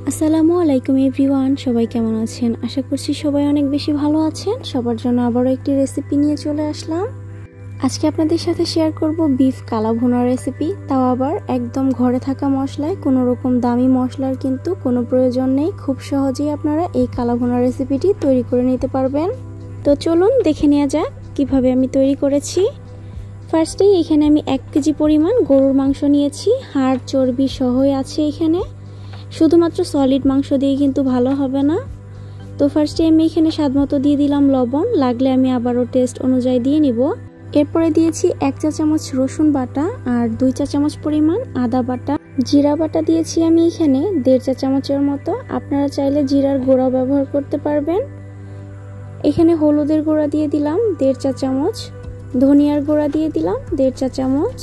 আসসালামু আলাইকুম এভরিওয়ান, সবাই কেমন আছেন? আশা করছি সবাই অনেক বেশি ভালো আছেন। সবার জন্য আবারও একটি রেসিপি নিয়ে চলে আসলাম। আজকে আপনাদের সাথে শেয়ার করব বিফ কালা ভুনার রেসিপি, তাও আবার একদম ঘরে থাকা মশলায়। কোনো রকম দামি মশলার কিন্তু কোনো প্রয়োজন নেই। খুব সহজেই আপনারা এই কালা ভুনার রেসিপিটি তৈরি করে নিতে পারবেন। তো চলুন দেখে নেওয়া যাক কিভাবে আমি তৈরি করেছি। ফার্স্টেই এখানে আমি 1 কেজি পরিমাণ গরুর মাংস নিয়েছি। হাড় চর্বি সহই আছে এখানে। শুধুমাত্র সলিড মাংস দিয়ে কিন্তু ভালো হবে না। তো ফার্স্টে আমি এখানে স্বাদমতো দিয়ে দিলাম লবণ, লাগলে আমি আবারও টেস্ট অনুযায়ী দিয়ে নিব। এরপরে দিয়েছি 1 চা চামচ রসুন বাটা আর 2 চা চামচ পরিমাণ আদা বাটা। জিরা বাটা দিয়েছি আমি এখানে 1.5 চা চামচের মতো। আপনারা চাইলে জিরার গুঁড়া ব্যবহার করতে পারবেন। এখানে হলুদের গুঁড়া দিয়ে দিলাম 1.5 চা চামচ, ধনিয়ার গুঁড়া দিয়ে দিলাম 1.5 চা চামচ,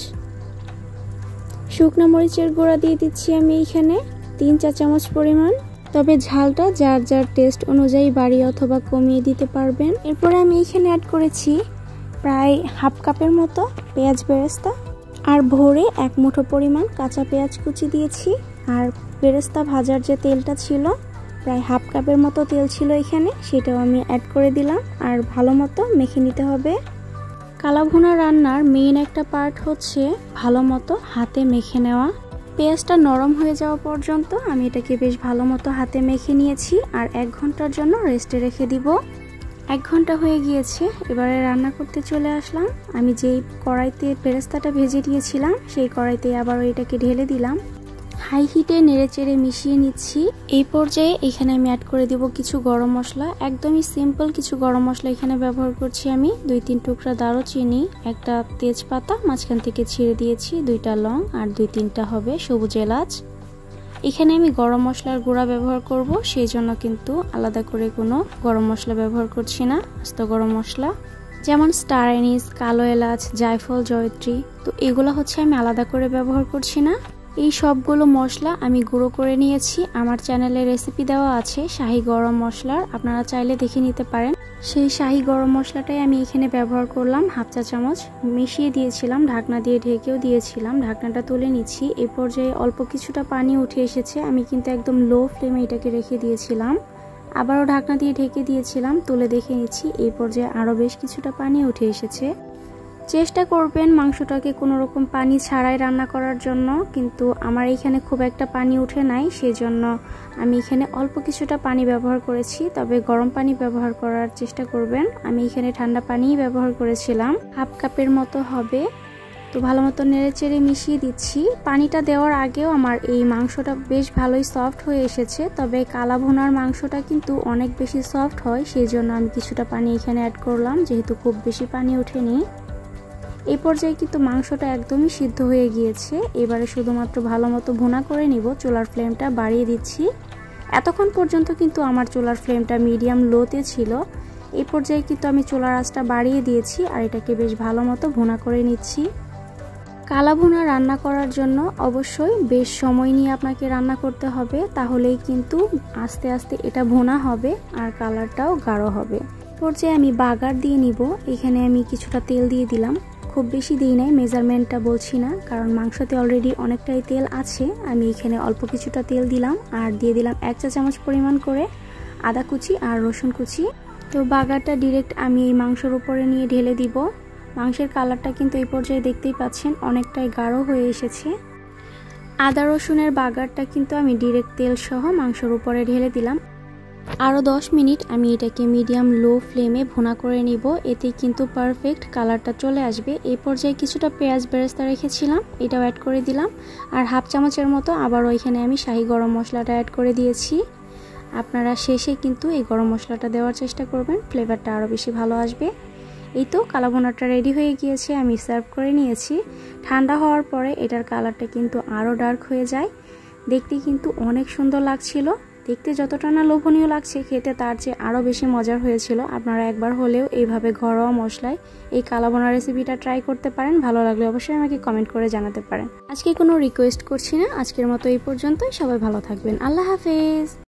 শুকনো মরিচের গুঁড়া দিয়ে দিচ্ছি আমি এখানে 3 চা চামচ পরিমাণ। তবে ঝালটা যার যার টেস্ট অনুযায়ী বাড়িয়ে অথবা কমিয়ে দিতে পারবেন। এরপরে আমি এখানে অ্যাড করেছি প্রায় হাফ কাপের মতো পেঁয়াজ বেরেস্তা আর ভরে 1 মুঠো পরিমাণ কাঁচা পেঁয়াজ কুচি দিয়েছি। আর বেরেস্তা ভাজার যে তেলটা ছিল, প্রায় হাফ কাপের মতো তেল ছিল এখানে, সেটাও আমি অ্যাড করে দিলাম। আর ভালো মতো মেখে নিতে হবে। কালা ভুনা রান্নার মেইন একটা পার্ট হচ্ছে ভালো মতো হাতে মেখে নেওয়া। পেঁয়াজটা নরম হয়ে যাওয়া পর্যন্ত আমি এটাকে বেশ ভালো মতো হাতে মেখে নিয়েছি আর 1 ঘন্টার জন্য রেস্টে রেখে দিব। 1 ঘন্টা হয়ে গিয়েছে, এবারে রান্না করতে চলে আসলাম। আমি যেই কড়াইতে পেরেস্তাটা ভেজে নিয়েছিলাম সেই কড়াইতে আবারও এটাকে ঢেলে দিলাম। হাই হিটে নেড়েচেড়ে মিশিয়ে নিচ্ছি। এই পর্যায়ে এখানে আমি অ্যাড করে দিব কিছু গরম মশলা। একদমই সিম্পল কিছু গরম মশলা এখানে ব্যবহার করছি আমি। 2-3 টুকরা দারুচিনি, একটা তেজপাতা মাঝখান থেকে ছিঁড়ে দিয়েছি, 2টা লং আর 2-3টা হবে সবুজ এলাচ। এখানে আমি গরম মশলার গুঁড়া ব্যবহার করব, সেই জন্য কিন্তু আলাদা করে কোনো গরম মশলা ব্যবহার করছি না। আস্ত গরম মশলা যেমন স্টার অ্যানিস, কালো এলাচ, জায়ফল, জয়ত্রী, তো এগুলো হচ্ছে আমি আলাদা করে ব্যবহার করছি না। এই সবগুলো মশলা আমি গুঁড়ো করে নিয়েছি। আমার চ্যানেলে রেসিপি দেওয়া আছে শাহি গরম মশলার, আপনারা চাইলে দেখে নিতে পারেন। সেই শাহি গরম মশলাটাই আমি এখানে ব্যবহার করলাম 1/2 চা চামচ। মিশিয়ে দিয়েছিলাম, ঢাকনা দিয়ে ঢেকেও দিয়েছিলাম। ঢাকনাটা তুলে নিচ্ছি। এই পর্যায়ে অল্প কিছুটা পানি উঠে এসেছে। আমি কিন্তু একদম লো ফ্লেমে এটাকে রেখে দিয়েছিলাম। আবারও ঢাকনা দিয়ে ঢেকে দিয়েছিলাম, তুলে দেখে নিচ্ছি। এই পর্যায়ে আরও বেশ কিছুটা পানি উঠে এসেছে। চেষ্টা করবেন মাংসটাকে কোনো রকম পানি ছাড়াই রান্না করার জন্য, কিন্তু আমার এখানে খুব একটা পানি উঠে নাই, সেজন্য আমি এখানে অল্প কিছুটা পানি ব্যবহার করেছি। তবে গরম পানি ব্যবহার করার চেষ্টা করবেন। আমি এখানে ঠান্ডা পানিই ব্যবহার করেছিলাম, হাফ কাপের মতো হবে। তো ভালো মতো নেড়েচেড়ে মিশিয়ে দিচ্ছি। পানিটা দেওয়ার আগেও আমার এই মাংসটা বেশ ভালোই সফট হয়ে এসেছে। তবে কালা ভুনার মাংসটা কিন্তু অনেক বেশি সফট হয়, সেই জন্য আমি কিছুটা পানি এখানে অ্যাড করলাম, যেহেতু খুব বেশি পানি ওঠেনি। এই পর্যায়ে কিন্তু মাংসটা একদমই সিদ্ধ হয়ে গিয়েছে। এবারে শুধুমাত্র ভালো মতো ভুনা করে নিব। চুলার ফ্লেমটা বাড়িয়ে দিচ্ছি। এতক্ষণ পর্যন্ত কিন্তু আমার চুলার ফ্লেমটা মিডিয়াম লোতে ছিল। এই পর্যায়ে কিন্তু আমি চুলার আঁচটা বাড়িয়ে দিয়েছি আর এটাকে বেশ ভালো মতো ভুনা করে নিচ্ছি। কালা ভুনা রান্না করার জন্য অবশ্যই বেশ সময় নিয়ে আপনাকে রান্না করতে হবে, তাহলেই কিন্তু আস্তে আস্তে এটা ভুনা হবে আর কালারটাও গাঢ় হবে। পর্যায়ে আমি বাগার দিয়ে নিব। এখানে আমি কিছুটা তেল দিয়ে দিলাম, খুব বেশি দিই নাই, মেজারমেন্টটা বলছি না, কারণ মাংসতে অলরেডি অনেকটাই তেল আছে। আমি এখানে অল্প কিছুটা তেল দিলাম আর দিয়ে দিলাম 1 চা চামচ পরিমাণ করে আদা কুচি আর রসুন কুচি। তো বাগারটা ডিরেক্ট আমি এই মাংসের উপরে নিয়ে ঢেলে দিব। মাংসের কালারটা কিন্তু এই পর্যায়ে দেখতেই পাচ্ছেন অনেকটাই গাঢ় হয়ে এসেছে। আদা রসুনের বাগারটা কিন্তু আমি ডিরেক্ট তেল সহ মাংসের উপরে ঢেলে দিলাম। আরও 10 মিনিট আমি এটাকে মিডিয়াম লো ফ্লেমে ভুনা করে নিব, এতে কিন্তু পারফেক্ট কালারটা চলে আসবে। এই পর্যায়ে কিছুটা পেঁয়াজ বেরেস্তা রেখেছিলাম, এটাও অ্যাড করে দিলাম। আর হাফ চামচের মতো আবারও এখানে আমি শাহি গরম মশলাটা অ্যাড করে দিয়েছি। আপনারা শেষে কিন্তু এই গরম মশলাটা দেওয়ার চেষ্টা করবেন, ফ্লেভারটা আরও বেশি ভালো আসবে। এই তো কালা ভুনাটা রেডি হয়ে গিয়েছে, আমি সার্ভ করে নিয়েছি। ঠান্ডা হওয়ার পরে এটার কালারটা কিন্তু আরও ডার্ক হয়ে যায়। দেখতে কিন্তু অনেক সুন্দর লাগছিল। দেখতে যতটা না লোভনীয় লাগছে, খেতে তার চেয়ে আরও বেশি মজার হয়েছিল। আপনারা একবার হলেও এইভাবে ঘরোয়া মশলায় এই কালা ভুনা রেসিপিটা ট্রাই করতে পারেন। ভালো লাগলে অবশ্যই আমাকে কমেন্ট করে জানাতে পারেন। আজকে কোনো রিকোয়েস্ট করছি না, আজকের মতো এই পর্যন্তই। সবাই ভালো থাকবেন। আল্লাহ হাফেজ।